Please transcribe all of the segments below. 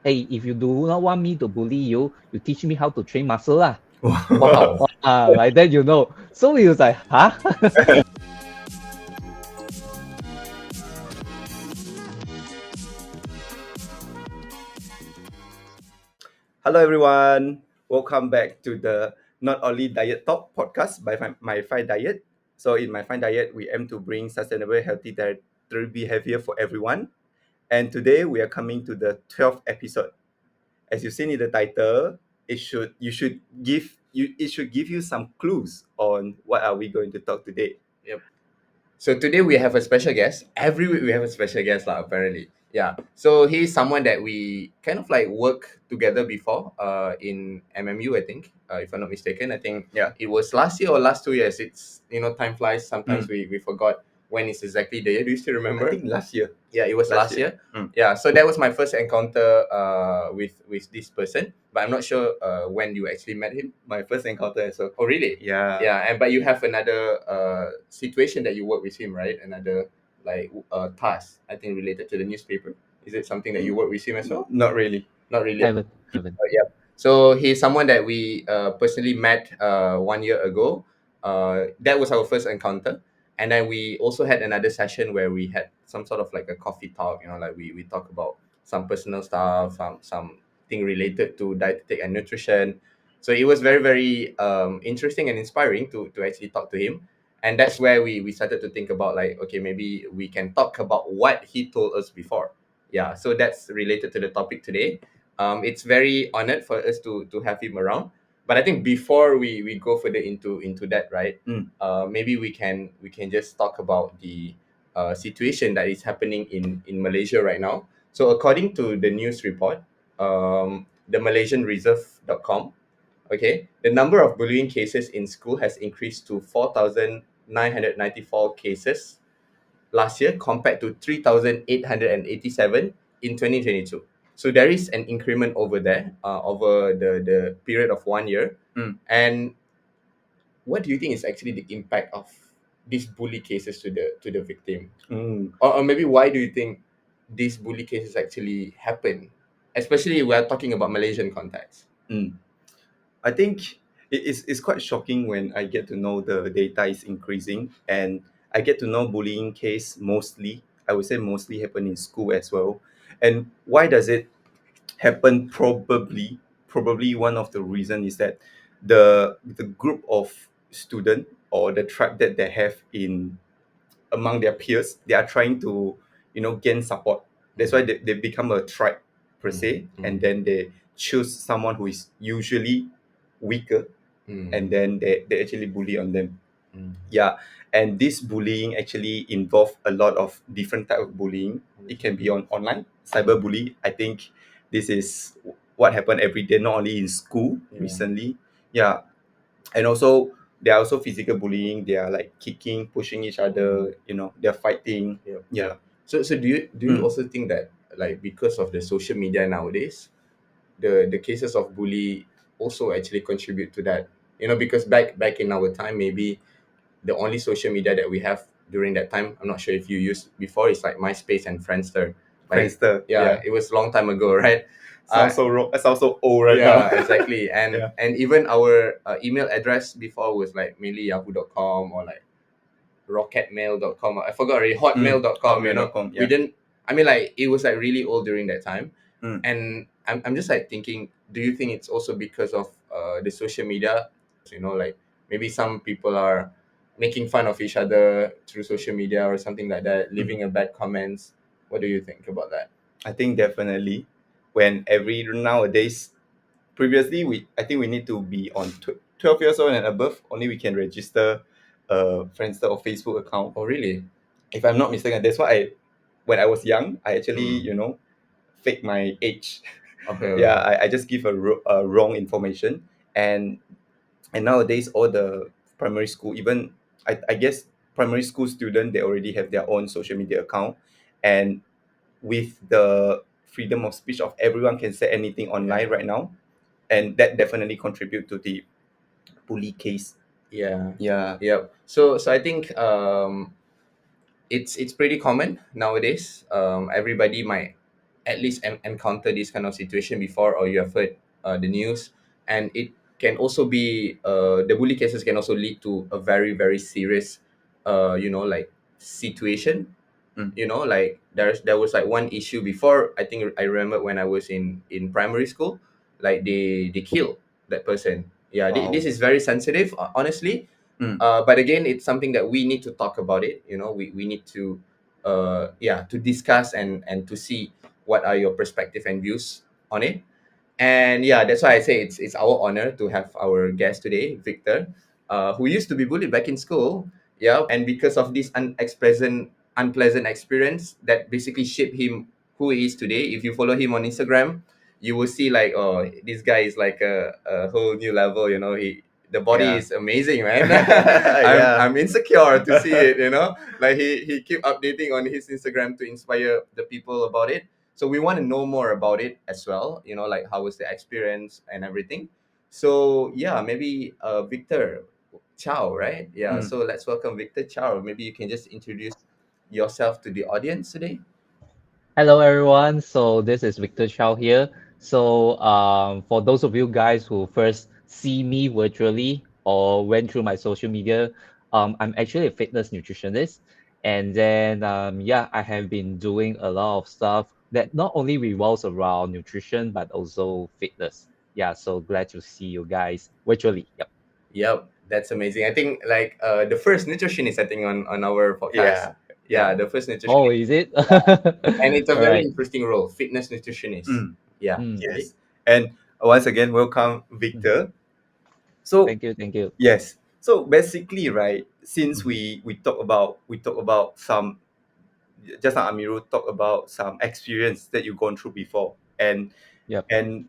Hey, if you do not want me to bully you, you teach me how to train muscle lah. Wow. Like that, So he was like, huh? Hello, everyone. Welcome back to the Not Only Diet Talk podcast by My Fine Diet. So, in My Fine Diet, we aim to bring sustainable, healthy dietary behavior for everyone. And today, we are coming to the 12th episode. As you've seen in the title, it should give you some clues on what are we going to talk today. Yep. So today we have a special guest. Every week we have a special guest, lah, apparently. Yeah. So he's someone that we kind of like work together before in MMU, I think, if I'm not mistaken. I think Yeah. it was last year or last 2 years. It's, time flies. Sometimes we forgot when it's exactly the year. Do you still remember? I think last year. Yeah, it was last year. Mm. Yeah, so that was my first encounter with this person, but I'm not sure when you actually met him. My first encounter as well. Oh, really? Yeah. Yeah, but you have another situation that you work with him, right? Another like task, I think, related to the newspaper. Is it something that you work with him as well? Not really. Not really. Haven't. Yeah. So he's someone that we personally met 1 year ago. That was our first encounter, and then we also had another session where we had some sort of like a coffee talk. Like we talk about some personal stuff, something related to dietetic and nutrition. So it was very very interesting and inspiring to actually talk to him, and that's where we started to think about like, okay, maybe we can talk about what he told us before. Yeah, so that's related to the topic today. It's very honored for us to have him around. But I think before we go further into that, right? Maybe we can just talk about the situation that is happening in Malaysia right now. So according to the news report, the MalaysianReserve.com, okay, the number of bullying cases in school has increased to 4,994 cases last year compared to 3,887 in 2022. So there is an increment over there over the period of 1 year. And what do you think is actually the impact of these bully cases to the victim? Or maybe why do you think these bully cases actually happen? Especially we are talking about Malaysian context. I think it's quite shocking when I get to know the data is increasing, and I get to know bullying case mostly, I would say mostly happen in school as well. And why does it happen? Probably one of the reason is that the group of student or the tribe that they have in among their peers, they are trying to gain support. That's why they become a tribe per se, and then they choose someone who is usually weaker, and then they actually bully on them. Yeah. And this bullying actually involve a lot of different type of bullying. It can be on online cyberbully. I think this is what happened every day, not only in school recently. Yeah. And also there are also physical bullying. They are like kicking, pushing each other, they're fighting. Yeah. So do you also think that, like, because of the social media nowadays, the cases of bully also actually contribute to that? Because back in our time, maybe the only social media that we have during that time, I'm not sure if you used before, is like MySpace and Friendster. Like, Friendster, yeah, it was a long time ago, right? Sounds so wrong. Sounds so old right Yeah, now. exactly. And Yeah. and even our email address before was like mainly yahoo.com or like rocketmail.com. I forgot already. Hotmail.com. Hotmail.com, yeah. We didn't. I mean, like, it was like really old during that time. Mm. And I'm just like thinking, do you think it's also because of the social media? Like maybe some people are making fun of each other through social media or something like that, leaving a bad comments. What do you think about that? I think definitely when every nowadays, previously I think we need to be on 12 years old and above, only we can register a Friendster or Facebook account. Oh, really? If I'm not mistaken, that's why when I was young, I actually fake my age. Okay. Yeah, I just give a wrong information. And nowadays all the primary school, even I guess primary school student, they already have their own social media account. And with the freedom of speech of everyone can say anything online right now, and that definitely contribute to the bully case. Yeah. Yeah. Yep. So I think it's pretty common nowadays. Everybody might at least encounter this kind of situation before, or you have heard the news. And it can also be the bully cases can also lead to a very very serious like situation. Mm. Like there was like one issue before. I think I remember when I was in primary school, like they killed that person. Yeah, Wow. this is very sensitive, honestly. Mm. But again, it's something that we need to talk about it. We need to to discuss and to see what are your perspective and views on it. And yeah, that's why I say it's our honor to have our guest today, Victor, who used to be bullied back in school. Yeah, and because of this unpleasant experience that basically shaped him who he is today. If you follow him on Instagram, you will see like, oh, this guy is like a whole new level. The body Yeah. is amazing, man. Yeah. I'm insecure to see it. Like he keep updating on his Instagram to inspire the people about it. So we want to know more about it as well. Like how was the experience and everything. So yeah, maybe Victor, Chao, right? Yeah. Mm. So let's welcome Victor Chao. Maybe you can just introduce yourself to the audience today. Hello, everyone. So this is Victor Chao here. So for those of you guys who first see me virtually or went through my social media, I'm actually a fitness nutritionist. And then, yeah, I have been doing a lot of stuff that not only revolves around nutrition, but also fitness. Yeah, so glad to see you guys virtually. Yep. Yep, that's amazing. I think like the first nutritionist I think on our podcast. Yeah. Yeah, Yeah. the first Oh, nutritionist. is it? And it's a All very right. interesting role, fitness nutritionist. Mm. Yeah. Mm, Okay. Yes. And once again, welcome, mm. Victor. So Thank you. Thank you. yes. So basically, right, since Mhm. we talk about some, just now Amirul talk about some experience that you've gone through before, and Yep. and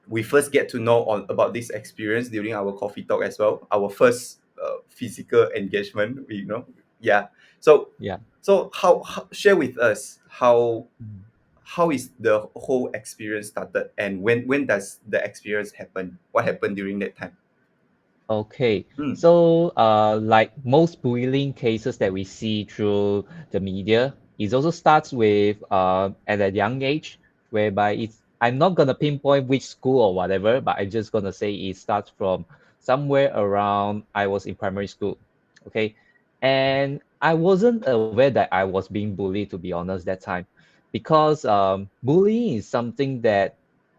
we first get to know on about this experience during our coffee talk as well, our first physical engagement, yeah. So Yeah. how share with us Mm. how is the whole experience started, and when does the experience happen, what happened during that time? Okay, Mm. so like most bullying cases that we see through the media, it also starts with at a young age, whereby it's I'm not gonna pinpoint which school or whatever, but I'm just gonna say it starts from somewhere around I was in primary school. Okay, and I wasn't aware that I was being bullied, to be honest, that time, because bullying is something that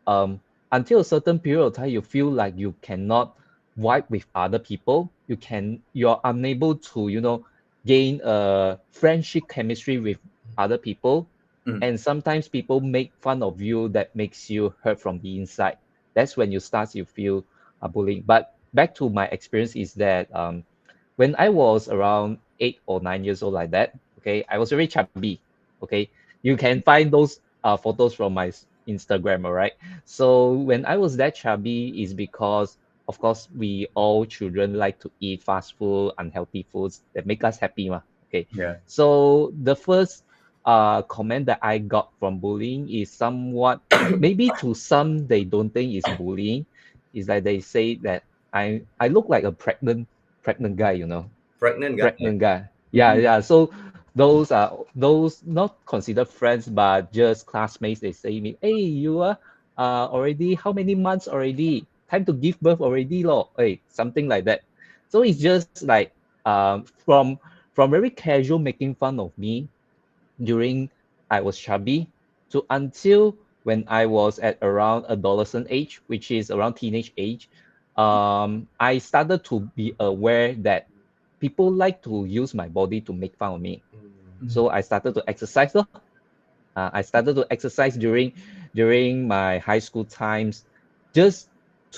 um until a certain period of time you feel like you cannot vibe with other people. You're unable to gain a friendship chemistry with other people, Mm. and sometimes people make fun of you that makes you hurt from the inside. That's when you feel bullying. But back to my experience is that when I was around 8 or 9 years old, like that, okay, I was very chubby. Okay, you can find those photos from my Instagram, all right. So when I was that chubby is because, of course, we all children like to eat fast food, unhealthy foods that make us happy, ma. Okay, Yeah. so the first comment that I got from bullying is somewhat, maybe to some they don't think it's bullying. Is like they say that I look like a pregnant guy, Pregnant guy. pregnant guy. Yeah, Mm. yeah. So those are those not considered friends, but just classmates. They say me, hey, you are already how many months already? Time to give birth already, lo. Hey, something like that. So it's just like from very casual making fun of me during I was chubby to until when I was at around adolescent age, which is around teenage age, I started to be aware that people like to use my body to make fun of me. Mm. So I started to exercise. Lor. I started to exercise during my high school times, just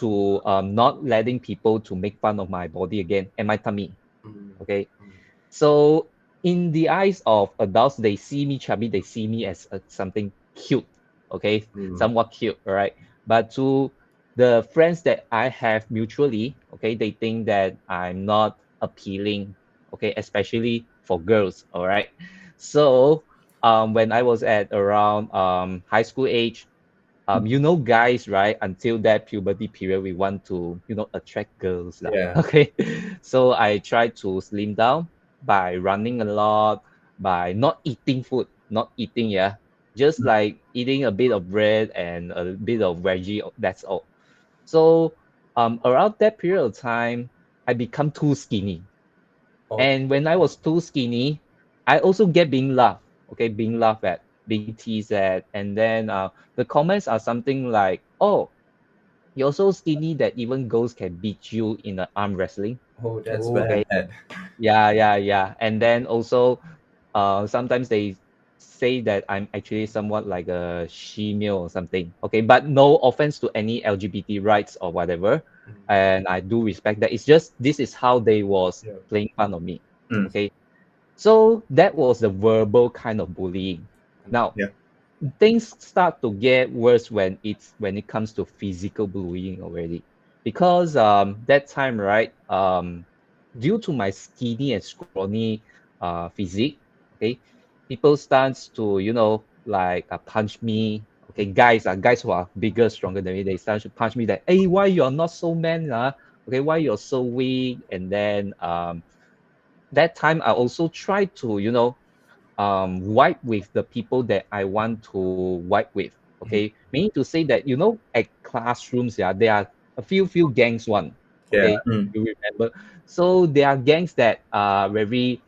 to not letting people to make fun of my body again and my tummy. Mm, Okay, mm, so in the eyes of adults, they see me chubby, they see me as something cute, okay, mm, somewhat cute, all right. But to the friends that I have mutually, okay, they think that I'm not appealing, okay, especially for girls, all right. So when I was at around high school age, guys, right? Until that puberty period, we want to, attract girls, lah. yeah. Okay. So I try to slim down by running a lot, by not eating food, not eating, yeah. just like eating a bit of bread and a bit of veggie. That's all. So around that period of time, I become too skinny. Oh, And when I was too skinny, I also get being laughed. Okay, being laughed at, being teased at, and then the comments are something like, "Oh, you're so skinny that even ghosts can beat you in an arm wrestling." oh, that's Oh, bad. Okay, yeah, yeah, yeah. And then also, sometimes they say that I'm actually somewhat like a she-male or something. Okay, but no offense to any LGBT rights or whatever, Mm, and I do respect that. It's just this is how they was yeah. playing fun of me. mm, Okay, so that was the verbal kind of bullying. Now, yeah, things start to get worse when it comes to physical bullying already, because that time, right, due to my skinny and scrawny physique, okay, people starts to, like punch me. Okay, guys who are bigger, stronger than me, they start to punch me like, hey, why you're not so man, okay, why you're so weak. And then that time I also try to, wipe with the people that I want to wipe with. Mhm. Okay, meaning to say that, at classrooms, yeah, there are a few gangs one. Yeah. Okay, mm, you remember? So there are gangs that are very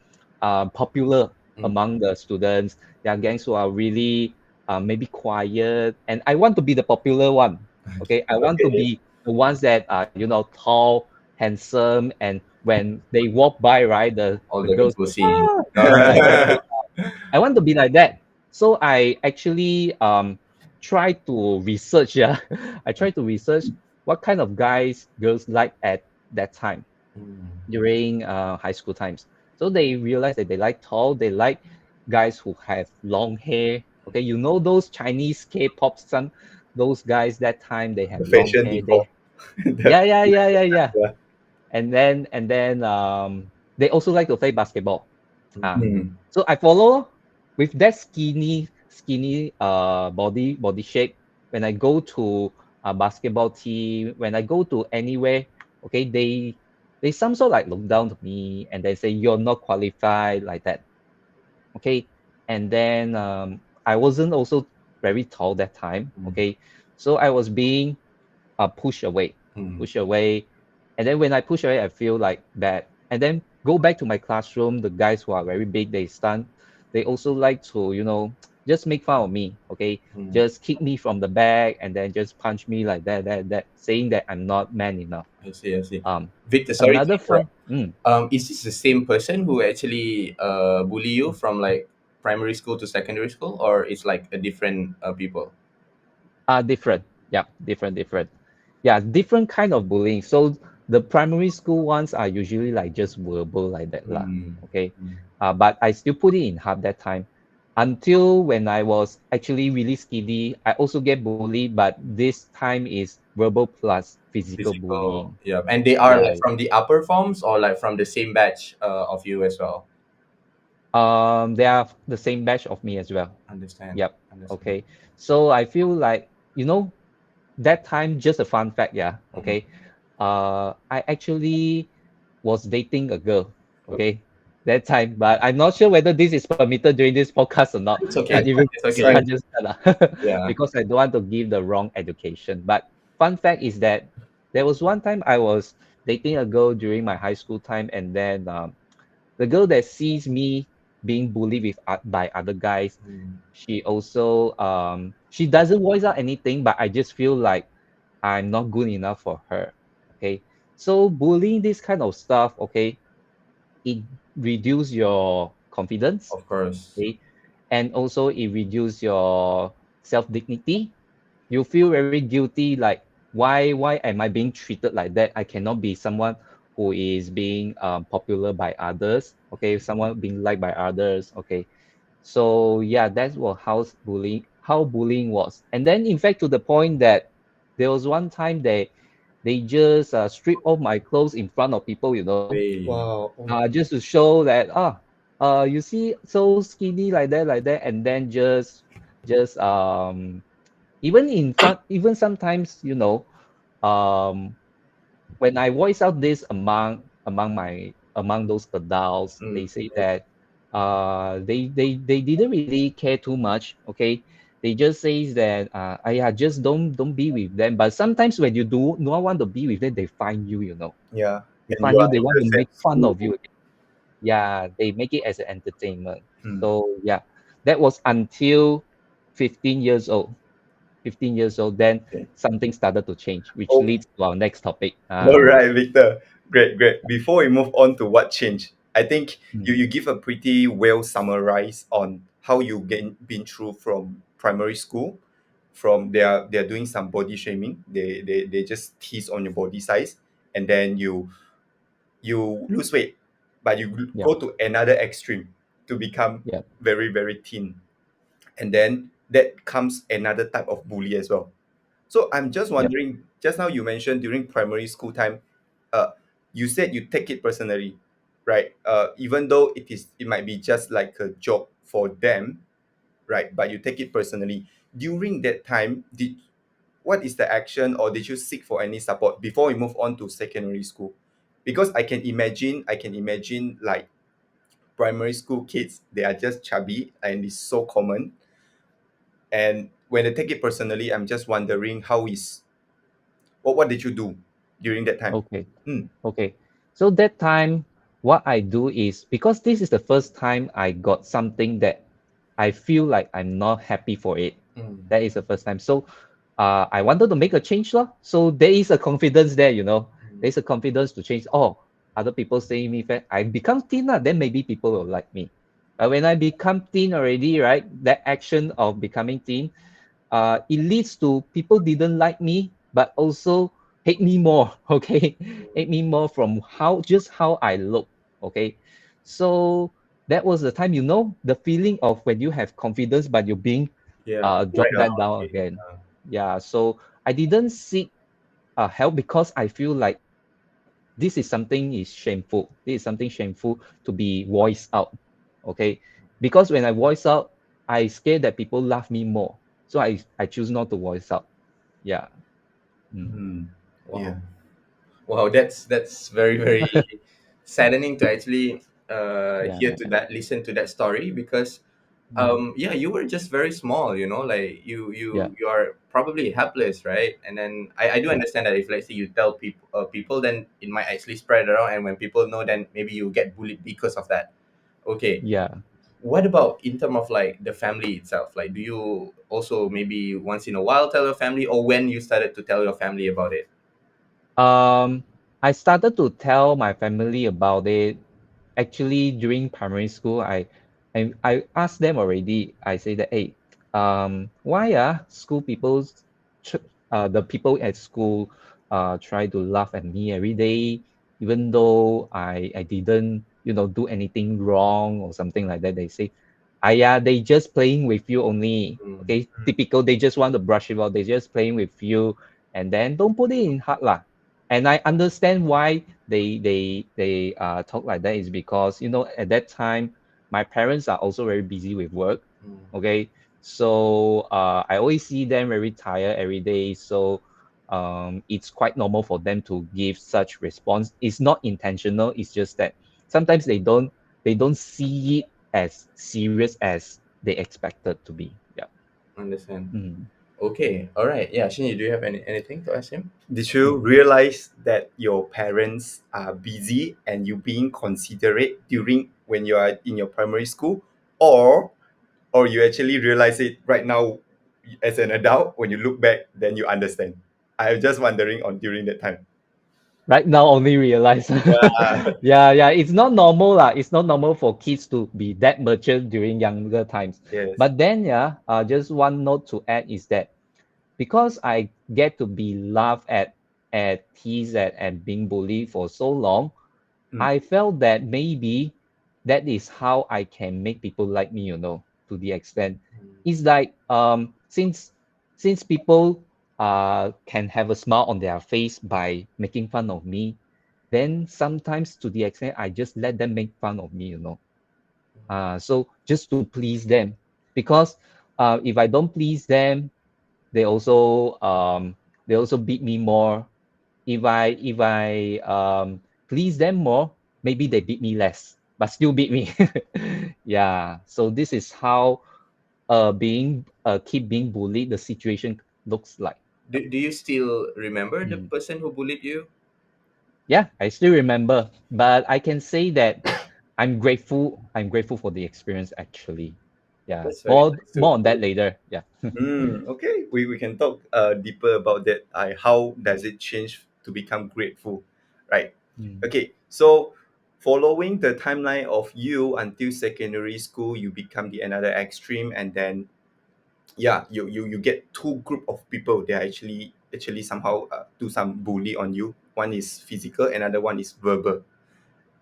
popular Mm. among the students. There are gangs who are really maybe quiet, and I want to be the popular one. Okay, I want to okay, be the ones that are, tall, handsome, and when they walk by, right, All the the girls girls will go, see. something like that. I want to be like that. So I actually try to research, yeah. I try to research what kind of guys girls like at that time Mm. during high school times. So they realize that they like tall, they like guys who have long hair. Okay, those Chinese K-pop some those guys that time they have the long fashion hair. before. Yeah, The- yeah, yeah, yeah, yeah. yeah, And then they also like to play basketball. Ah, Mm. mm, so I follow with that skinny body shape. When I go to a basketball team, when I go to anywhere, okay, they some sort like look down to me and they say you're not qualified like that. Okay, and then I wasn't also very tall that time. Mm. Okay, so I was being push away, Mm. push away. And then when I push away, I feel like bad. And then go back to my classroom, the guys who are very big, they also like to, just make fun of me. Okay. Mm. Just kick me from the back and then just punch me like that, saying that I'm not man enough. I see. I see. Um, Victor, sorry to Another fun, interrupt. Is this the same person who actually bully you from like primary school to secondary school, or it's like a different people? different. Yeah, different. Yeah, different kind of bullying. So the primary school ones are usually like just verbal like that lah. Mm. Okay, Mm. but I still put it in half that time until when I was actually really skinny. I also get bullied, but this time is verbal plus physical Physical, bullying. yeah, and they are Yeah, like from the upper forms or like from the same batch of you as well. they are the same batch of me as well. Understand, Yep. understand. Okay. So I feel like, that time, just a fun fact, yeah. Mhm. Okay. I actually was dating a girl. Okay. That time, but I'm not sure whether this is permitted during this podcast or not. It's But okay, if it's you okay. can't fine. just tell Yeah. because I don't want to give the wrong education. But fun fact is that there was one time I was dating a girl during my high school time, and then the girl that sees me being bullied by other guys, Mm. she doesn't voice out anything, but I just feel like I'm not good enough for her. Okay. So bullying this kind of stuff, okay, it reduce your confidence, Of course. okay, and also it reduce your self-dignity. You feel very guilty, like why am I being treated like that? I cannot be someone who is being popular by others, okay, someone being liked by others, okay. So yeah, that's what how bullying was. And then in fact to the point that there was one time they just strip off my clothes in front of people, Way. Wow. Oh, just to show that you see so skinny like that, and then just even in front, even sometimes, um when I voice out this among those adults, Mm. they say that they didn't really care too much. Okay, they just says that yeah, just don't be with them. But sometimes when you do not want to be with them, they find you. You know, Yeah. they And you find you. are They in want the to same make fun school. of you. Yeah, they make it as an entertainment. Hmm. So yeah, that was until 15 years old. 15 years old, then Okay. something started to change, which Oh, leads to our next topic. all right, Victor. Great, great. Before we move on to what changed, I think Mm, you give a pretty well summarize on how you been through from primary school. From they're doing some body shaming. They just tease on your body size, and then you lose weight, but you yeah, go to another extreme to become yeah, very, very thin. And then that comes another type of bully as well. So I'm just yeah. wondering, just now you mentioned during primary school time, uh, you said you take it personally, right? Even though it might be just like a joke for them, right? But you take it personally. During that time, what is the action, or did you seek for any support before we move on to secondary school? Because I can imagine like primary school kids, they are just chubby and it's so common. And when I take it personally, I'm just wondering what did you do during that time? Okay. Hmm. Okay. So that time, what I do is because this is the first time I got something that I feel like I'm not happy for it. Mm. That is the first time. So I wanted to make a change. Lor. So there is a confidence there, you know. Mm. There's a confidence to change. Oh, other people saying me fat, I become thin, then maybe people will like me. But when I become thin already, right, that action of becoming thin, it leads to people didn't like me, but also hate me more. Okay, hate me more from how I look. Okay, so that was the time, you know, the feeling of when you have confidence, but you're being Yeah. drop Right that around down it. again. Yeah, so I didn't seek help because I feel like this is something is shameful. This is something shameful to be voiced out. Okay, because when I voice out, I scared that people love me more. So I choose not to voice out. Yeah. Mm. Hmm. Yeah. Wow. Wow, that's very, very saddening to actually Yeah. hear to that, listen to that story, because Mm. yeah, you were just very small, like Yeah. you are probably helpless, right? And then I do Yeah. understand that if, let's say, you tell people, then it might actually spread around, and when people know, then maybe you get bullied because of that. Okay. Yeah. What about in terms of like the family itself? Like, do you also maybe once in a while tell your family, or when you started to tell your family about it? Um, I started to tell my family about it actually during primary school. I asked them already. I say that, hey, why school people, the people at school, try to laugh at me every day, even though I didn't, you know, do anything wrong or something like that. They say, yeah, they just playing with you only. Mm, Okay, typical. They just want to brush it off. They just playing with you, and then don't put it in heart lah. And I understand why they talk like that is because, you know, at that time my parents are also very busy with work. mm, Okay, so I always see them very tired every day. So it's quite normal for them to give such response. It's not intentional. It's just that sometimes they don't see it as serious as they expected to be. Yeah. understand. Mm, Okay, all right. Yeah, Shinji, do you have anything to ask him? Did you mm. realize that your parents are busy and you being considerate during when you are in your primary school, or you actually realize it right now as an adult when you look back, then you understand? I'm just wondering on during that time. Right now only realize. Yeah. Yeah, yeah, it's not normal lah. It's not normal for kids to be that mature during younger times. Yes. But then, yeah, just one note to add is that because I get to be laughed at teased at and being bullied for so long, Mm. I felt that maybe that is how I can make people like me, you know, to the extent. It's like since people can have a smile on their face by making fun of me, then sometimes to the extent I just let them make fun of me, you know. So just to please them. Because if I don't please them, they also beat me more. If I please them more, maybe they beat me less. but still beat me. Yeah. So this is how being keep being bullied, the situation looks like. Do you still remember the Mm. person who bullied you? Yeah, I still remember, but I can say that I'm grateful. I'm grateful for the experience actually. Yeah. That's very nice to More on that hear. later. Yeah. Okay, we can talk deeper about that. How does it change to become grateful, right? Mm. Okay, so following the timeline of you until secondary school, you become the another extreme, and then yeah, you get two group of people. They actually somehow do some bully on you. One is physical, another one is verbal.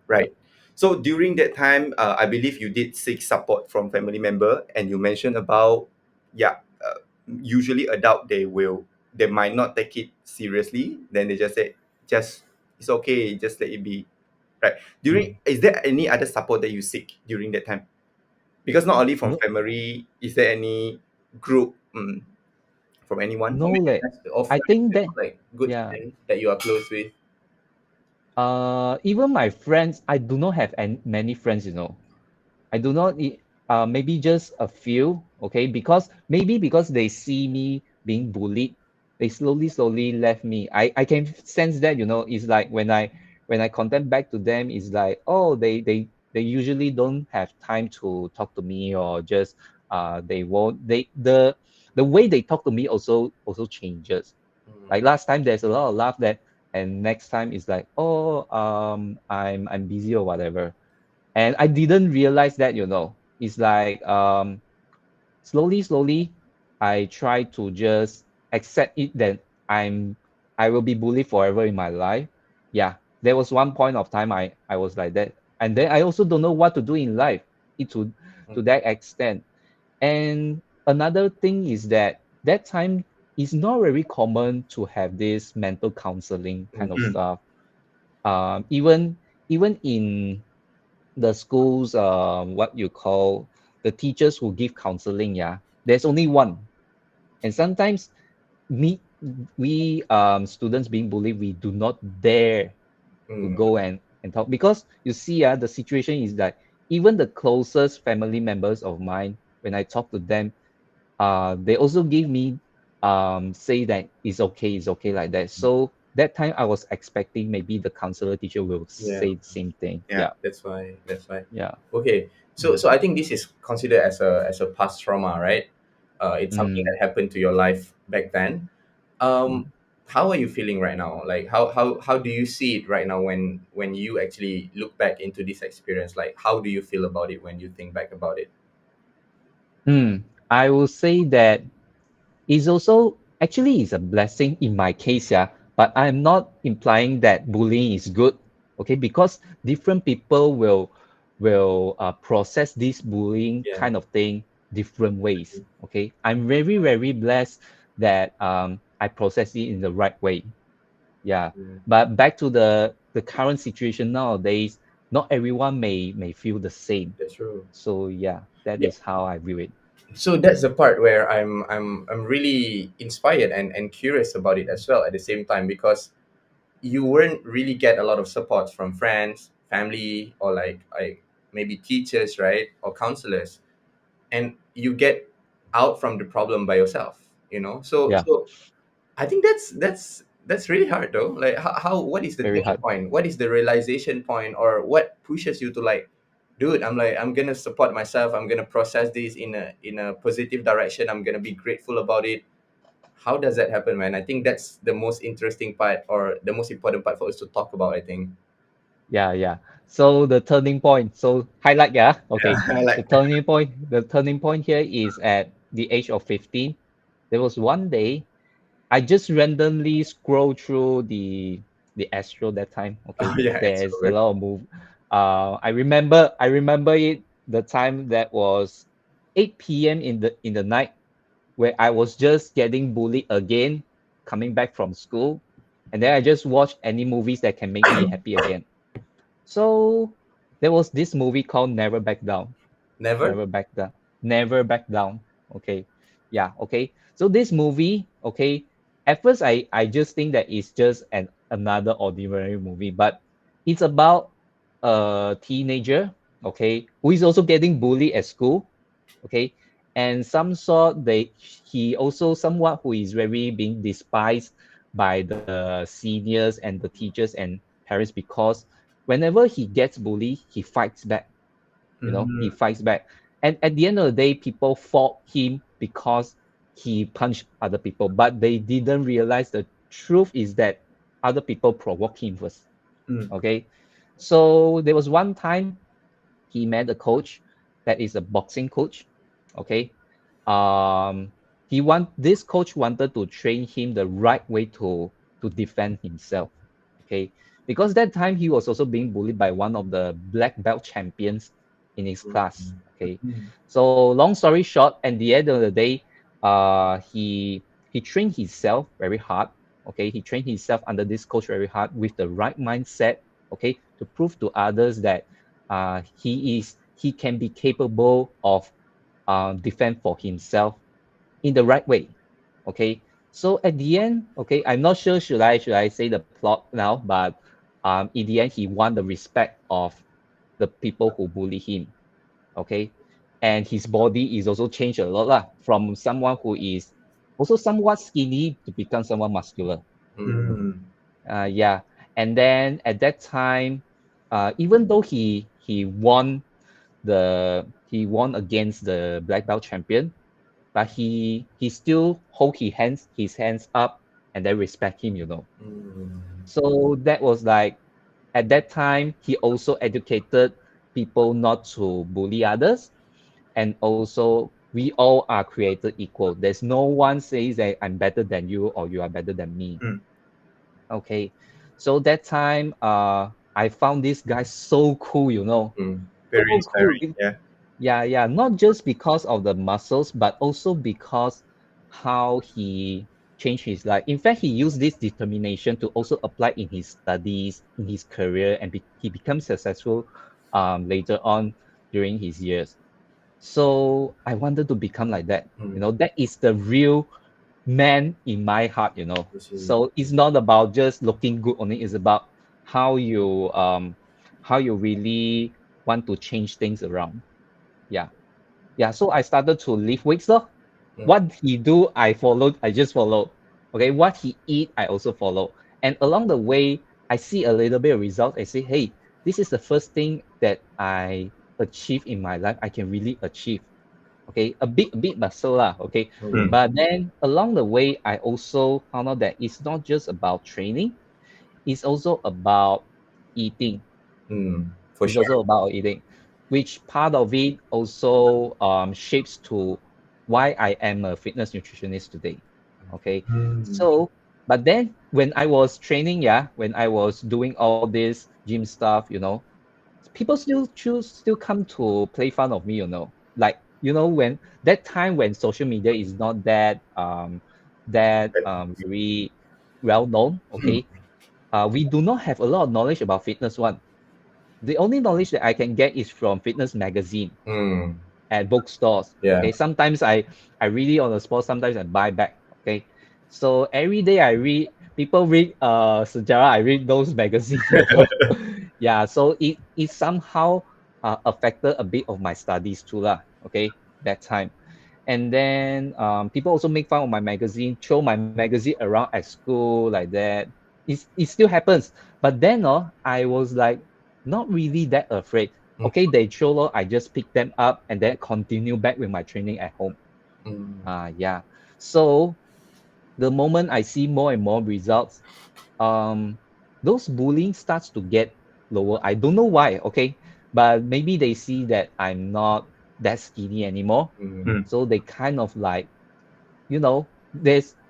Yeah. Right. So during that time, I believe you did seek support from family member, and you mentioned about, yeah, usually adult they might not take it seriously. Then they just say, just it's okay, just let it be. Right. Mm. Is there any other support that you seek during that time? Because not only from No, family, is there any group from anyone? no, like Or I friends, think that like good yeah. friends that you are close with. Even my friends, I do not have many friends, you know. I do not maybe just a few, okay? Because maybe because they see me being bullied, they slowly left me. I can sense that, you know, it's like when I contact back to them, it's like, oh, they usually don't have time to talk to me, or just they won't the way they talk to me also changes. Mm, Like last time there's a lot of laugh that, and next time it's like, oh, I'm busy or whatever. And I didn't realize that, you know, it's like slowly I try to just accept it that I will be bullied forever in my life. Yeah, there was one point of time I was like that, and then I also don't know what to do in life, it to mm, that extent. And another thing is that that time it's not very common to have this mental counseling kind of mm, Mm, stuff. Even in the schools, what you call the teachers who give counseling, yeah, there's only one. And sometimes me we students being bullied, we do not dare to mm, go and talk, because you see, the situation is that even the closest family members of mine, when I talk to them, they also give me say that it's okay like that. So that time I was expecting maybe the counselor teacher will yeah. say the same thing. yeah. Yeah. That's why. That's why. Yeah. Okay. So Mm. so I think this is considered as a past trauma, right? It's something that Mm. happened to your life back then. Um, Mm. how are you feeling right now? Like how do you see it right now when you actually look back into this experience? Like how do you feel about it when you think back about it? I will say that it's also actually is a blessing in my case, yeah. But I'm not implying that bullying is good, okay? Because different people will process this bullying Yeah. kind of thing different ways, okay? I'm very blessed that I process it in the right way, yeah. Mm, But back to the current situation nowadays, not everyone may feel the same. that's true. So yeah, that Yeah. is how I view it. So that's the part where I'm really inspired and curious about it as well at the same time, because you weren't really get a lot of support from friends, family, or like maybe teachers, right, or counselors, and you get out from the problem by yourself. So Yeah, I think that's really hard though. Like how what is the very turning hard. point? What is the realization point, or what pushes you to like, dude, I'm gonna support myself. I'm gonna process this in a positive direction. I'm gonna be grateful about it. How does that happen, man? I think that's the most interesting part, or the most important part for us to talk about, I think. Yeah. So the turning point. So highlight, yeah. Okay. Yeah. The Like, turning point. The turning point here is at the age of 15. There was one day I just randomly scroll through the Astro that time. oh Okay. yeah, There's a extrovert. lot of move. I remember it the time that was 8 p.m. in the night, where I was just getting bullied again, coming back from school, and then I just watch any movies that can make me happy again. So there was this movie called Never Back Down. Never. Never Back Down. Never Back Down. Okay. Yeah, okay. So this movie, okay, at first I just think that it's just another ordinary movie, but it's about a teenager. okay, who is also getting bullied at school, okay, and some sort he also somewhat who is very being despised by the seniors and the teachers and parents, because whenever he gets bullied, he fights back, he Mm, fights back. And at the end of the day, people fought him because he punched other people, but they didn't realize the truth is that other people provoked him first. mm, Okay. So there was one time he met a coach that is a boxing coach. Okay. Um, this coach wanted to train him the right way to defend himself. Okay. Because that time he was also being bullied by one of the black belt champions in his class. Okay. mm, So long story short, at the end of the day, he trained himself very hard. Okay. He trained himself under this coach very hard with the right mindset. Okay. To prove to others that he can be capable of defend for himself in the right way. Okay. So at the end, okay, I'm not sure should I say the plot now, but in the end he won the respect of the people who bully him. Okay. And his body is also changed a lot lah, from someone who is also somewhat skinny to become someone muscular. Mm. mm, Yeah. And then at that time, even though he won against the black belt champion, but he still hold his hands up and then respect him. Mm. So that was like at that time he also educated people not to bully others, and also we all are created equal. There's no one says that I'm better than you or you are better than me. mm, Okay. So that time I found this guy so cool. Mm. very So cool. inspiring. Yeah. Yeah, yeah, not just because of the muscles, but also because how he changed his life. In fact, he used this determination to also apply in his studies, in his career, and he becomes successful later on during his years. So I wanted to become like that. Mm. That is the real man in my heart. I see. So it's not about just looking good only, it's about how you really want to change things around. Yeah. Yeah. So I started to lift weights though. Mm. What he do, I just follow. Okay. What he eat, I also follow. And along the way, I see a little bit of result. I say, hey, this is the first thing that I achieve in my life. I can really achieve. Okay. A bit muscle lah. Okay. Mm. Mm, But then along the way, I also found out that it's not just about training, it's also about eating. Mm. For It's sure. also about eating, which part of it also shapes to why I am a fitness nutritionist today. Okay. mm, So, but then when I was training, yeah, when I was doing all this gym stuff, people still come to play fun of me. Like, when that time when social media is not that very well known, mm, okay. We do not have a lot of knowledge about fitness one. The only knowledge that I can get is from fitness magazine Mm. at bookstores. Yeah. Okay, sometimes I read it on the spot, sometimes I buy back. Okay, so every day I read. People read sejarah. I read those magazines. Yeah, so it somehow affected a bit of my studies too lah. Okay, that time. And then people also make fun of my magazine, throw my magazine around at school like that. It still happens. But then I was like not really that afraid. Mm. Okay, they throw I just pick them up and then continue back with my training at home. Mm. Yeah. So the moment I see more and more results, um, those bullying starts to get lower. I don't know why, okay? But maybe they see that I'm not that skinny anymore. Mm. mm. So they kind of like,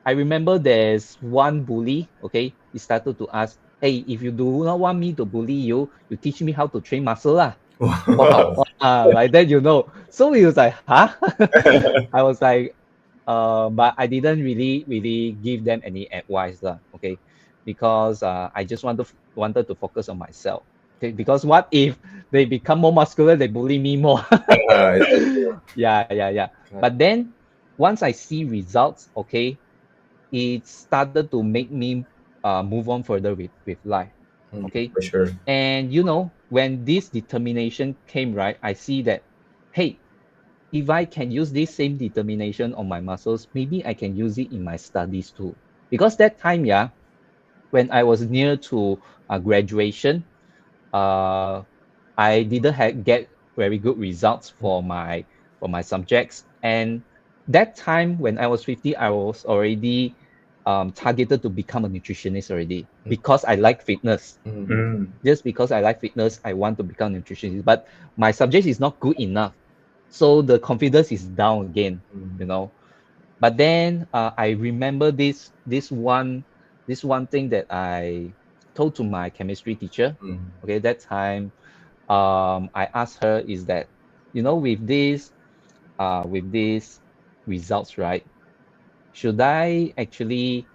I remember there's one bully, okay? He started to ask, hey, if you do not want me to bully you, you teach me how to train muscle lah. Wow. Like that. So he was like, huh? I was like, but I didn't really give them any advice lah, okay? Because I just wanted to focus on myself. Okay, because what if they become more muscular, they bully me more? Exactly. Yeah. Right. But then once I see results, okay, it started to make me move on further with life. Okay. For sure. And when this determination came, right, I see that, hey, if I can use this same determination on my muscles, maybe I can use it in my studies too. Because that time, yeah, when I was near to graduation, uh, I didn't get very good results for my subjects. And that time when I was 50, I was already targeted to become a nutritionist already because I like fitness. Mm. Mm. Just because I like fitness, I want to become a nutritionist. But my subject is not good enough. So the confidence is down again, you Mm. know. But then I remember this one thing that I told to my chemistry teacher. Mm. Okay, that time I asked her is that, with these results, right? Should I actually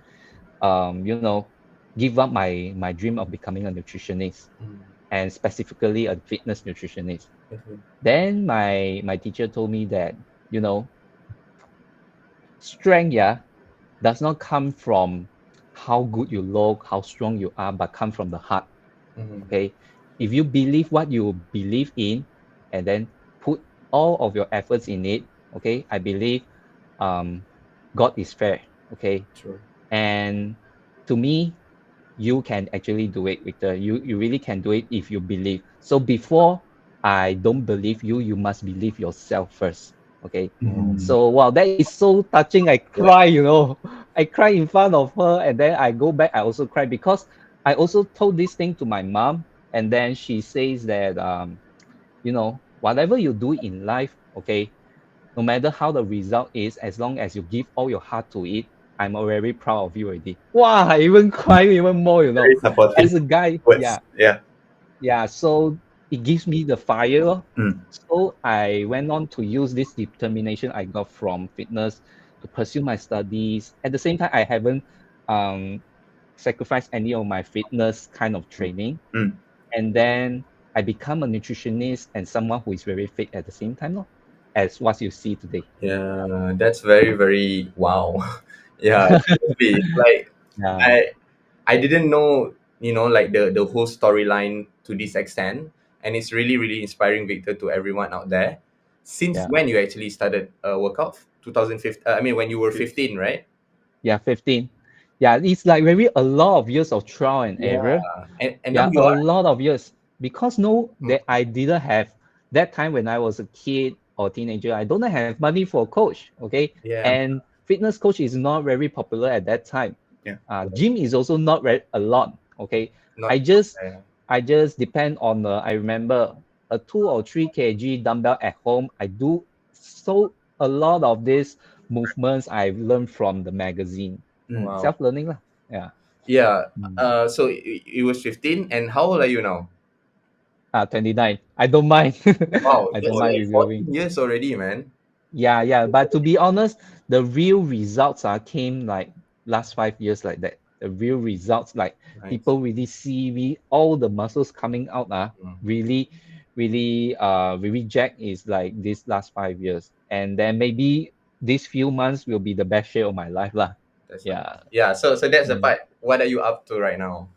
give up my dream of becoming a nutritionist Mm. and specifically a fitness nutritionist? Okay. Then my teacher told me that, you know, strength, yeah, does not come from how good you look, how strong you are, but come from the heart. Mm. Okay. If you believe what you believe in and then put all of your efforts in it, okay, I believe um, God is fair. Okay. True. And to me, you can actually do it, Victor. You really can do it if you believe. So before I don't believe you, you must believe yourself first. Okay. Mm. So wow, that is so touching. I Yeah. cry. I cry in front of her, and then I go back. I also cry because I also told this thing to my mom, and then she says that whatever you do in life, okay, no matter how the result is, as long as you give all your heart to it, I'm very proud of you already. Wow, I even cry even more. Very supportive As a guy, words. yeah, Yeah. yeah. So it gives me the fire, lor. Mm. So I went on to use this determination I got from fitness to pursue my studies. At the same time, I haven't um, sacrificed any of my fitness kind of training. Mm. And then I become a nutritionist and someone who is very fit at the same time, lor, as what you see today. Yeah, that's very, very wow. Yeah, seriously. Like Yeah, I didn't know, like the whole storyline to this extent. And it's really, really inspiring, Victor, to everyone out there. Since yeah. when you actually started workout? 2015. I mean, when you were 15, right? Yeah, 15. Yeah, it's like very a lot of years of trial and Yeah. error. And now Yeah, you a are. lot of years. Because no, Mm. that I didn't have that time when I was a kid or teenager, I don't have money for a coach. Okay. Yeah. And fitness coach is not very popular at that time. Yeah. Gym is also not very a lot. Okay. Not. I just Yeah. I just depend on I remember a 2 or 3 kg dumbbell at home. I do so a lot of these movements I've learned from the magazine. Mm. Wow. Self-learning lah. Yeah. Yeah. Mm. So you was 15, and how old are you now? 29. I don't mind. Wow, I don't that's mind like reviewing. 14 years already, man. Yeah, yeah. But to be honest, the real results came like last 5 years like that. The real results, like Nice. people really see me, all the muscles coming out Mm, really, really jack is like this last 5 years. And then maybe these few months will be the best year of my life lah. that's nice. Yeah. Yeah, so that's the Mm. part. What are you up to right now?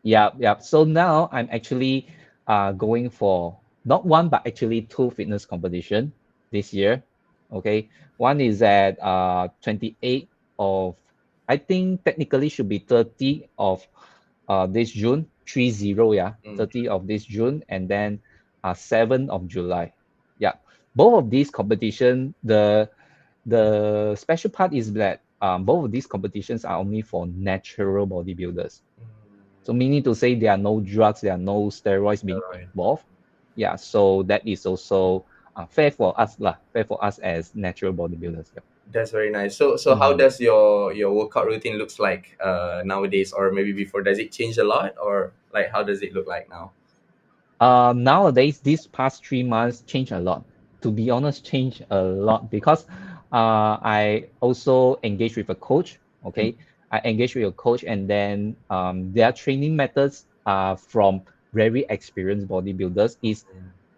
Yeah, yeah. So now I'm actually going for not one but actually two fitness competition this year. Okay. One is at 28 of, I think technically should be 30 of this June, 30, yeah. Mm, 30 of this June, and then 7 of July. Yeah. Both of these competition, the special part is that both of these competitions are only for natural bodybuilders. So meaning to say there are no drugs, there are no steroids being alright. involved. Yeah, so that is also fair for us lah, fair for us as natural bodybuilders. Yeah. That's very nice. So how Mm. does your workout routine looks like nowadays, or maybe before? Does it change a lot, or like how does it look like now? Nowadays, these past 3 months change a lot. To be honest, change a lot because I also engage with a coach. Mm, Okay, I engage with a coach, and then their training methods are from very experienced bodybuilders. Is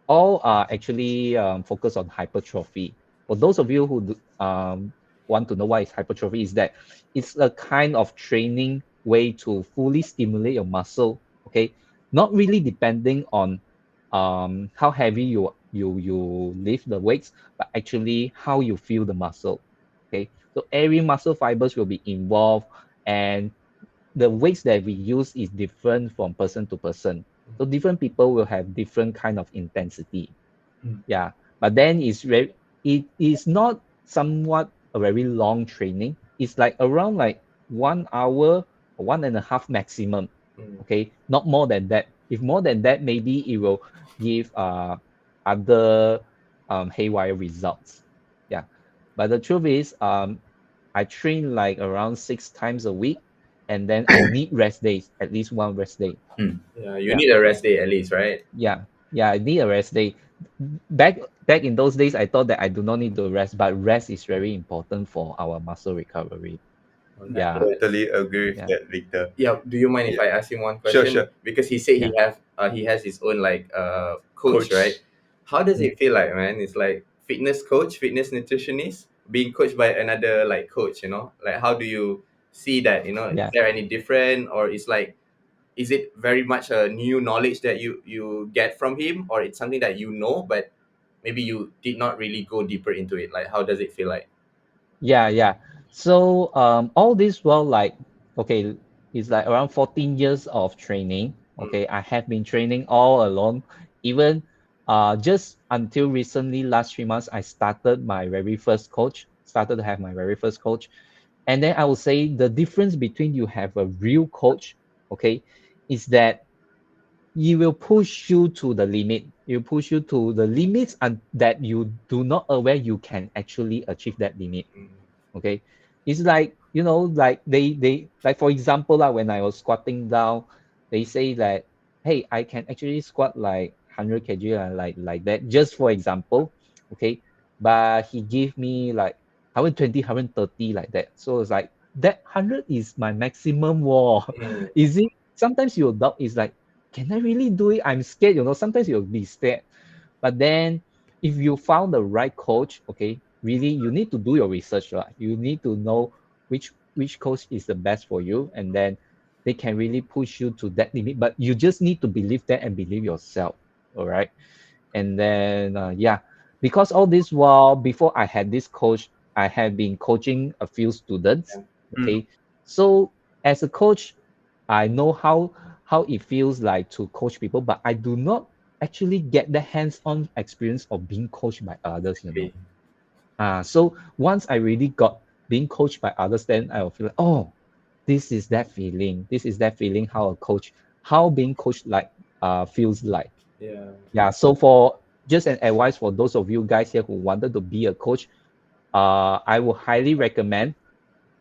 all are actually focused on hypertrophy. For those of you who want to know what is hypertrophy, is that it's a kind of training way to fully stimulate your muscle, Okay, not really depending on how heavy you lift the weights, but actually how you feel the muscle. Okay, so every muscle fibers will be involved, and the weights that we use is different from person to person. So different people will have different kind of intensity. Mm. Yeah, but then it is not somewhat a very long training. It's like around like 1 hour or 1.5 maximum. Mm. Okay, not more than that. If more than that, maybe it will give other haywire results. Yeah, but the truth is I train like around 6 times a week, and then I need rest days, at least one rest day. Mm. Yeah, you Yeah, need a rest day at least, right? yeah, yeah, I need a rest day. Back back in those days, I thought that I do not need to rest, but rest is very important for our muscle recovery. On I that. Yeah, totally agree with yeah, that, Victor. Yeah, do you mind if Yeah. I ask him one Sure, question? sure. Because he said yeah. he has his own like coach, right? Coach. How does Mm, it feel like, man? It's like fitness coach, fitness nutritionist, being coached by another like coach, you know? Like how do you see that, you know? Is yeah. there any different, or it's like, is it very much a new knowledge that you get from him, or it's something that you know but maybe you did not really go deeper into it? Like how does it feel like? Yeah, yeah. So all this while like okay, it's like around 14 years of training. Mm, Okay, I have been training all along. Even just until recently, last 3 months, I started my very first coach. Started to have my very first coach, and then I would say the difference between you have a real coach, okay, is that he will push you to the limit. He will push you to the limits and that you do not aware you can actually achieve that limit. mm, Okay, it's like like they like for example when I was squatting down, they say that hey, I can actually squat like 100 kg like that, just for example. Okay, but he gave me like 120 like that, so it's like that 100 is my maximum wall. mm, Is it? Sometimes your doubt is like, can I really do it? I'm scared, sometimes you'll be scared. But then if you found the right coach, okay, really you need to do your research, right? You need to know which coach is the best for you, and then they can really push you to that limit. But you just need to believe that and believe yourself. All right. And then yeah, because all this while before I had this coach, I had been coaching a few students. yeah. Mm. Okay. So as a coach, I know how it feels like to coach people, but I do not actually get the hands-on experience of being coached by others. Okay. So once I really got being coached by others, then I will feel like, oh, this is that feeling. This is that feeling how being coached like feels like. Yeah. Yeah. So for just an advice for those of you guys here who wanted to be a coach, I would highly recommend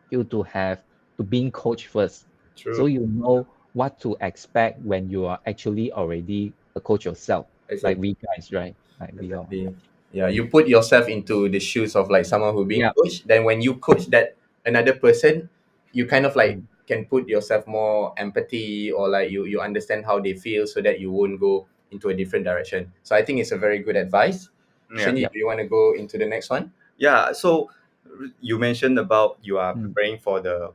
you to have to being coach first, so True. you know what to expect when you are actually already a coach yourself, like Exactly. we guys, right? Like we all. Definitely. Yeah, you put yourself into the shoes of like someone who being Yeah. coached. Then when you coach that another person, you kind of like Mm. can put yourself more empathy, or like you understand how they feel so that you won't go into a different direction. So I think it's a very good advice. Yeah. Shenyi, Yeah. do you want to go into the next one? Yeah. So you mentioned about you are Mm. preparing for the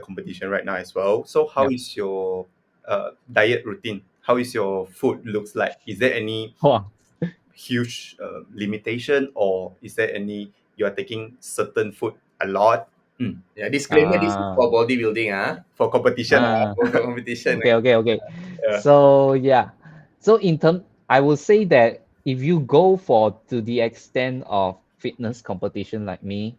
competition right now as well. So how Yeah. is your diet routine? How is your food looks like? Is there any Wow. huge limitation, or is there any you are taking certain food a lot? Mm. Yeah, disclaimer, this is Ah. for bodybuilding, ah. For competition? Ah. For competition. Okay. Okay. Okay. Yeah. So yeah. So in term, I will say that if you go for to the extent of fitness competition like me,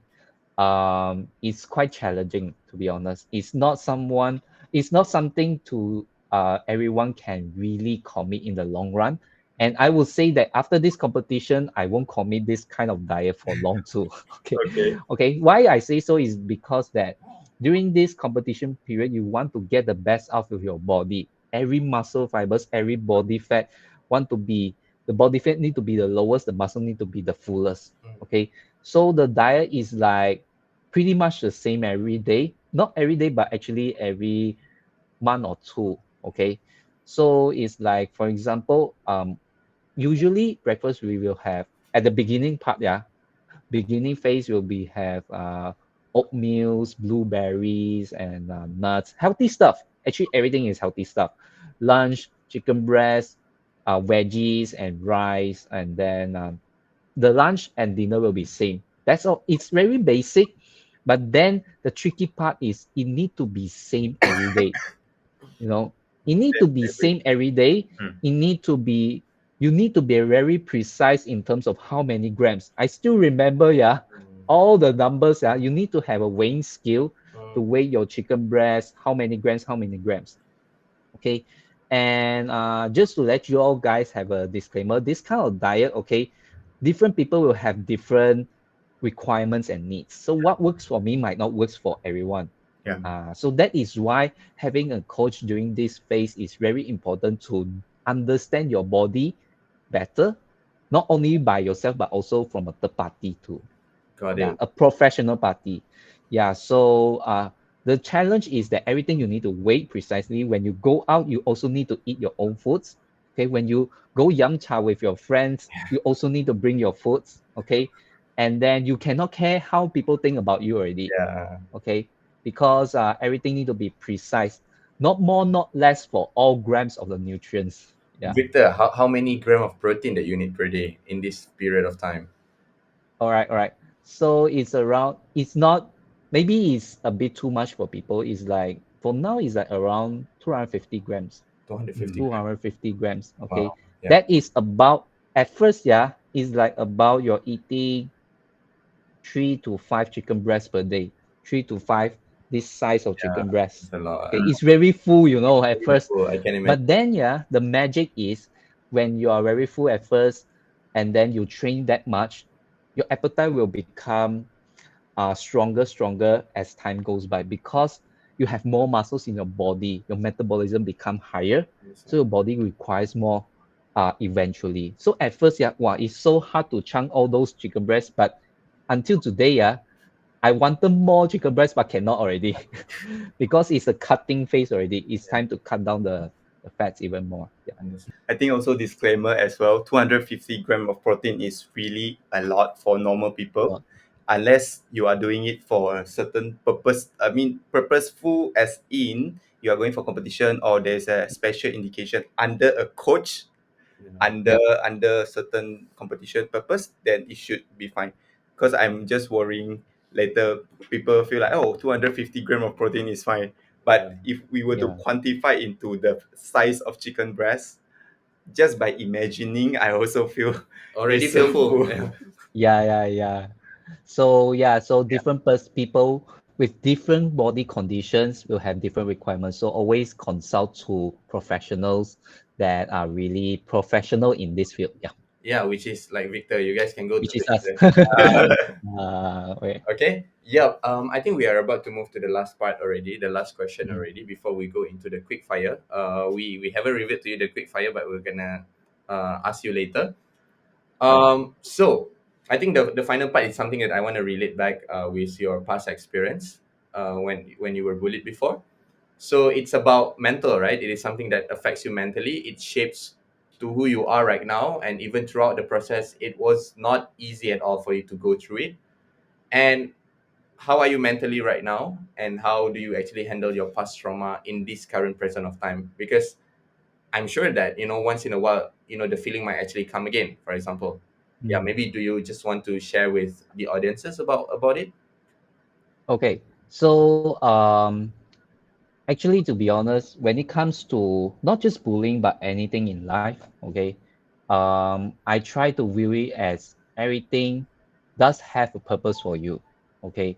it's quite challenging, to be honest. It's not something to everyone can really commit in the long run. And I will say that after this competition, I won't commit this kind of diet for long too. Okay. Okay. Okay, why I say so is because that during this competition period, you want to get the best out of your body. Every muscle fibers, every body fat want to be the body fat need to be the lowest, the muscle need to be the fullest. Okay, so the diet is like pretty much the same every day. Not every day, but actually every month or two. Okay. So it's like, for example, usually breakfast we will have at the beginning part, yeah. Beginning phase will be have oatmeals, blueberries, and nuts, healthy stuff. Actually, everything is healthy stuff. lunch, chicken breast, veggies and rice, and then the lunch and dinner will be same. That's all. It's very basic, but then the tricky part is it need to be same every day. You know, it need to be Every. same every day. Mm. It need to be you need to be very precise in terms of how many grams. I still remember, yeah, Mm. all the numbers. Yeah, you need to have a weighing scale to Mm. weigh your chicken breast, how many grams, how many grams. Okay, and just to let you all guys have a disclaimer, this kind of diet, okay, different people will have different requirements and needs. So what works for me might not works for everyone. Yeah. So that is why having a coach during this phase is very important to understand your body better, not only by yourself but also from a third party too. Got Yeah, it. a professional party. Yeah, so the challenge is that everything you need to weigh precisely. When you go out, you also need to eat your own foods. Okay, when you go yum cha with your friends, you also need to bring your foods. Okay, and then you cannot care how people think about you already. Yeah. Okay, because everything need to be precise, not more, not less for all grams of the nutrients. Yeah. Victor, how many gram of protein that you need per day in this period of time? All right, all right. So it's around, it's not, maybe it's a bit too much for people. It's like, for now, it's like around 250 grams. 250 Mm. grams. 250 grams. Okay. Wow. Yeah. That is about, at first, yeah, it's like about you're eating 3 to 5 chicken breasts per day. 3 to 5, this size of Yeah. chicken breast. It's a lot. Okay. It's very full, at Very first. full, I can imagine. But then, yeah, the magic is when you are very full at first and then you train that much, your appetite will become stronger as time goes by because you have more muscles in your body, your metabolism become higher, so your body requires more eventually. So at first, yeah, wow, it's so hard to chunk all those chicken breasts, but until today, yeah, I wanted more chicken breast but cannot already because it's a cutting phase already. It's time to cut down the fats even more. Yeah. Understood. I think also disclaimer as well, 250 gram of protein is really a lot for normal people So, unless you are doing it for a certain purpose. I mean, purposeful as in you are going for competition or there's a special indication under a coach Yeah. under yeah. under certain competition purpose, then it should be fine. Because I'm just worrying later people feel like, oh, 250 gram of protein is fine. Yeah. But if we were to Yeah. quantify into the size of chicken breast, just by imagining, I also feel Already it's feel so full. full. Yeah. Yeah. So yeah, so Yeah, different people with different body conditions will have different requirements. So always consult to professionals that are really professional in this field. Yeah, Yeah, which is like Victor, you guys can go to which is us. the yeah. Okay. Okay. Yep. I think we are about to move to the last part already, the last question Mm, already before we go into the quick fire. We haven't revealed to you the quick fire, but we're gonna ask you later. sure. So I think the final part is something that I want to relate back with your past experience when you were bullied before. So it's about mental, right? It is something that affects you mentally. It shapes to who you are right now, and even throughout the process, it was not easy at all for you to go through it. And how are you mentally right now, and how do you actually handle your past trauma in this current present of time? Because I'm sure that once in a while, the feeling might actually come again. For example, yeah, mm. maybe do you just want to share with the audiences about it? Okay. So actually, to be honest, when it comes to not just bullying but anything in life, okay, I try to view it as everything does have a purpose for you, okay,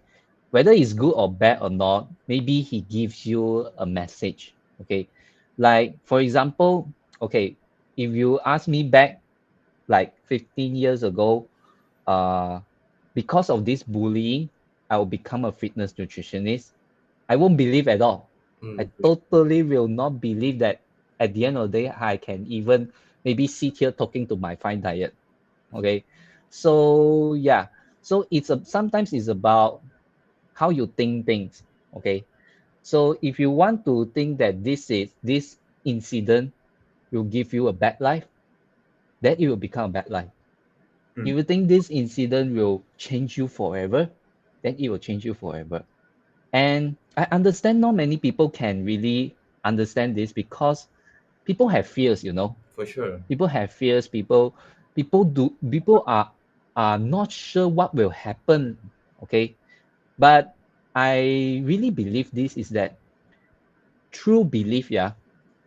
whether it's good or bad or not. Maybe he gives you a message, okay, like for example, okay, if you ask me back like 15 years ago, uh, because of this bullying, I will become a fitness nutritionist. I won't believe at all. I Mm, for sure. totally will not believe that at the end of the day, I can even maybe sit here talking to my fine diet. Okay. So yeah. So sometimes it's about how you think things. Okay. So if you want to think that this incident will give you a bad life, then it will become a bad life. If Mm. you think this incident will change you forever, then it will change you forever. And I understand not many people can really understand this because people have fears, you know. For sure. People have fears. People are not sure what will happen. Okay, but I really believe this is that true belief, yeah,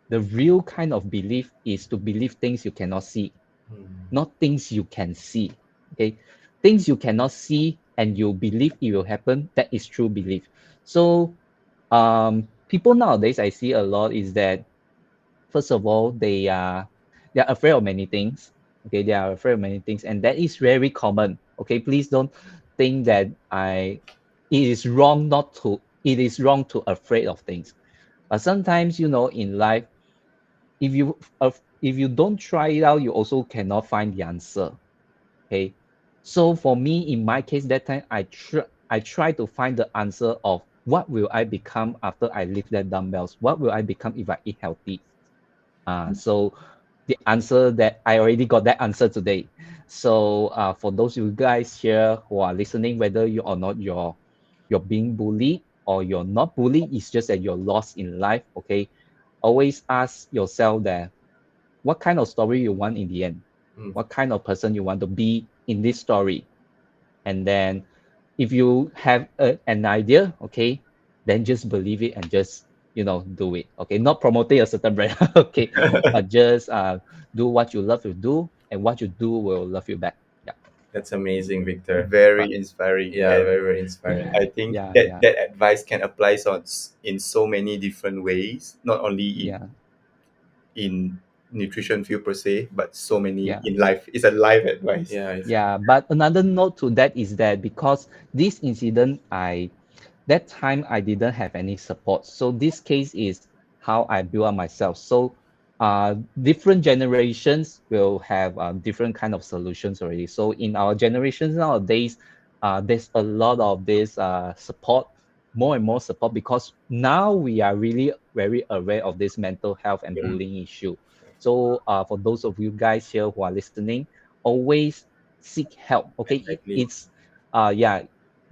the real kind of belief is to believe things you cannot see, Hmm. not things you can see. Okay, things you cannot see and you believe it will happen, that is true belief. So people nowadays I see a lot is that first of all they are afraid of many things. Okay, they are afraid of many things, and that is very common. Okay, please don't think that I it is wrong to afraid of things. But sometimes, you know, in life, if you don't try it out, you also cannot find the answer. Okay, so for me, in my case, that time I try to find the answer of what will I become after I lift that dumbbells, what will I become if I eat healthy. So the answer that I already got that answer today. So for those you guys here who are listening, whether you or not you're being bullied or you're not bullied, it's just that you're lost in life. Okay, always ask yourself that what kind of story you want in the end, Hmm. what kind of person you want to be in this story, and then if you have an idea, okay, then just believe it and just, you know, do it. Okay, not promoting a certain brand. Okay, but just do what you love to do, and what you do will love you back. Yeah. That's amazing, Victor. Very Right. inspiring, Yeah, and very, very inspiring. I think Yeah, that yeah, that advice can apply in so many different ways, not only yeah, in nutrition field per se, but so many yeah. in life. It's a life advice. Yeah, it's, Yeah, but another note to that is that because this incident, that time I didn't have any support. So this case is how I build up myself. So different generations will have different kind of solutions already. So in our generations nowadays, there's a lot of this support, more and more support, because now we are really very aware of this mental health and yeah, bullying issue. So for those of you guys here who are listening, always seek help. Okay, exactly. it's yeah,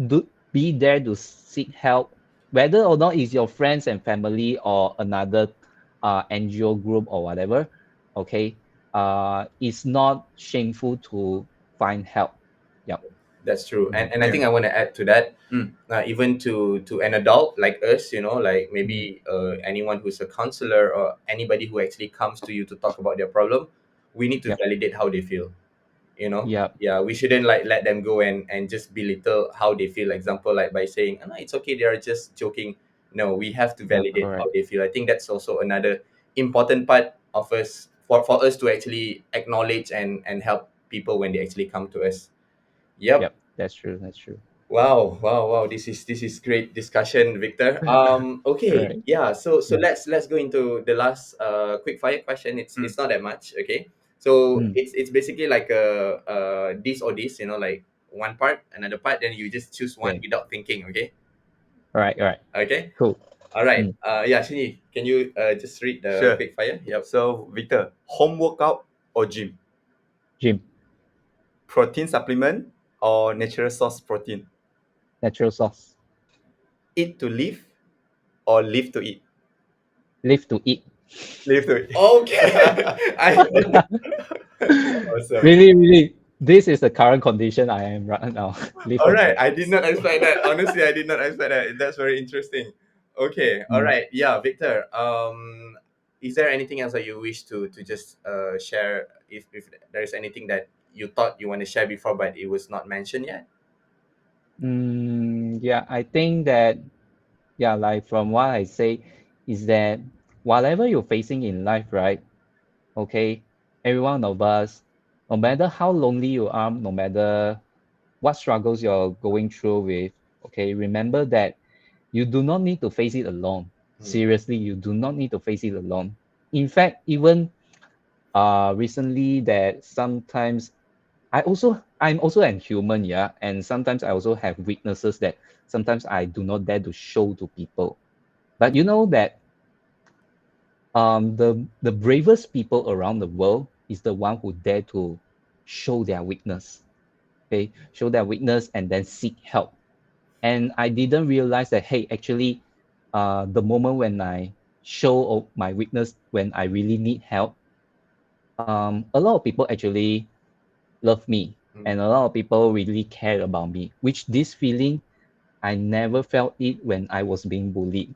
do be there to seek help, whether or not it's your friends and family or another NGO group or whatever. Okay, it's not shameful to find help. Yep. That's true. Mm, And I Yeah. think I want to add to that, even to an adult like us, like mm, maybe anyone who's a counselor or anybody who actually comes to you to talk about their problem, we need to yep. validate how they feel. Yep. Yeah, we shouldn't like let them go and just belittle how they feel. Example, like by saying, "Oh, no, it's okay, they are just joking." No, we have to Yep. validate how Correct. they feel. I think that's also another important part of us for us to actually acknowledge and help people when they actually come to us. Yep. Yep. That's true. That's true. Wow, wow, wow. This is great discussion, Victor. Okay, Right. yeah. So Mm, let's go into the last quick fire question. Mm. It's not that much. Okay, so mm. it's basically like a this or this. Like one part, another part. Then you just choose one Okay. without thinking. Okay, All right. All right. okay. Cool. All right. Mm. Yeah, Shinyi, can you just read the Sure. quick fire? Yep. So, Victor, home workout or gym? Gym. Protein supplement or natural source protein? Natural sauce. Eat to live or live to eat? Live to eat. Live to eat. Okay. I awesome. Really, really. This is the current condition I am right now. Live All to right, eat. I did not expect that. Honestly, I did not expect that. That's very interesting. Okay, all Mm. right, yeah, Victor. Is there anything else that you wish to just share? If there is anything that you thought you want to share before, but it was not mentioned yet. Yeah, I think that, yeah, like from what I say, is that whatever you're facing in life, right? Okay, every one of us, no matter how lonely you are, no matter what struggles you're going through with, okay, remember that you do not need to face it alone. Hmm. Seriously, you do not need to face it alone. In fact, even recently that sometimes I'm also a human, yeah, and sometimes I also have weaknesses that sometimes I do not dare to show to people. But you know that the bravest people around the world is the one who dare to show their weakness. Okay, show their weakness and then seek help. And I didn't realize that, hey, actually, the moment when I show my weakness when I really need help, a lot of people actually love me, Mm. and a lot of people really care about me, which this feeling I never felt it when I was being bullied.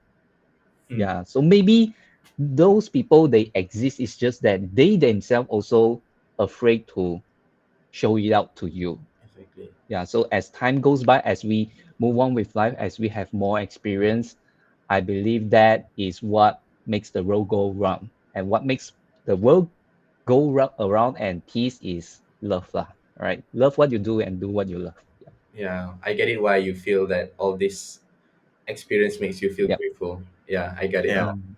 Mm. Yeah, so maybe those people they exist, it's just that they themselves also afraid to show it out to you. Exactly. Yeah, so as time goes by, as we move on with life, as we have more experience, I believe that is what makes the world go round. And what makes the world go around and peace is love lah. Right? Love what you do and do what you love. Yeah. Yeah, I get it why you feel that all this experience makes you feel Yep. grateful. Yeah, I get it Yeah. now. Mm.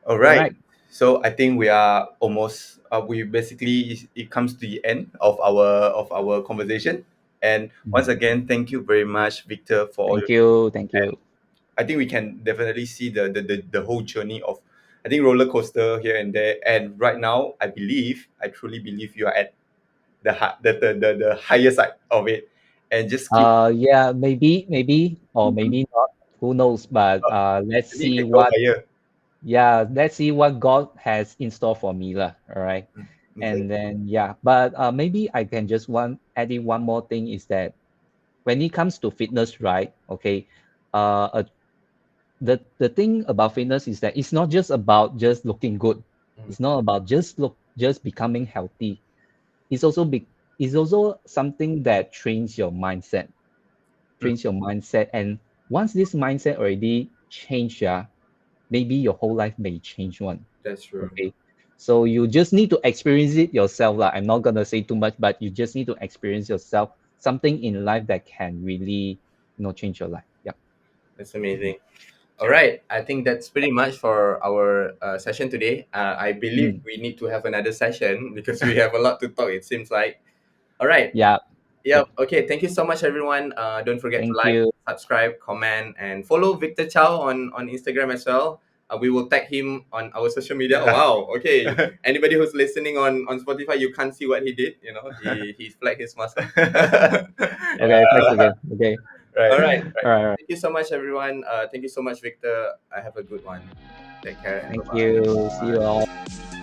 All All right. right. So I think we are almost. We basically it comes to the end of our conversation. And once Mm. again, thank you very much, Victor, for all Thank your. you. Thank And you. I think we can definitely see the whole journey of, I think, roller coaster here and there. And right now, I truly believe you are at the higher side of it, and just keep. Yeah, maybe, or maybe not. Who knows? But let's Maybe you see can go what. higher. Yeah, let's see what God has in store for me, lah. All right. Okay. And then yeah, but maybe I can just add in one more thing is that when it comes to fitness, right? Okay, uh, the thing about fitness is that it's not just about just looking good. Mm. It's not about just becoming healthy. It's also it's also something that Mm. trains your mindset, and once this mindset already change, yeah, maybe your whole life may change one. That's true. Okay. So you just need to experience it yourself. Lah. I'm not gonna say too much, but you just need to experience yourself something in life that can really, change your life. Yeah. That's amazing. All right, I think that's pretty much for our session today. I believe Mm. we need to have another session because we have a lot to talk. It seems like. All right. Yeah. Yeah. Yep. Okay. Thank you so much, everyone. Don't forget to Thank like, you. subscribe, comment, and follow Victor Chao on Instagram as well. We will tag him on our social media. Oh, Yeah. wow. Okay. Anybody who's listening on Spotify, you can't see what he did. You know, he flagged his muscle. Okay. Yeah. Thanks again. Okay. All Right. right. All right. All right. Thank you so much, everyone. Thank you so much, Victor. I have a good one. Take care and bye Thank you. See you bye. all.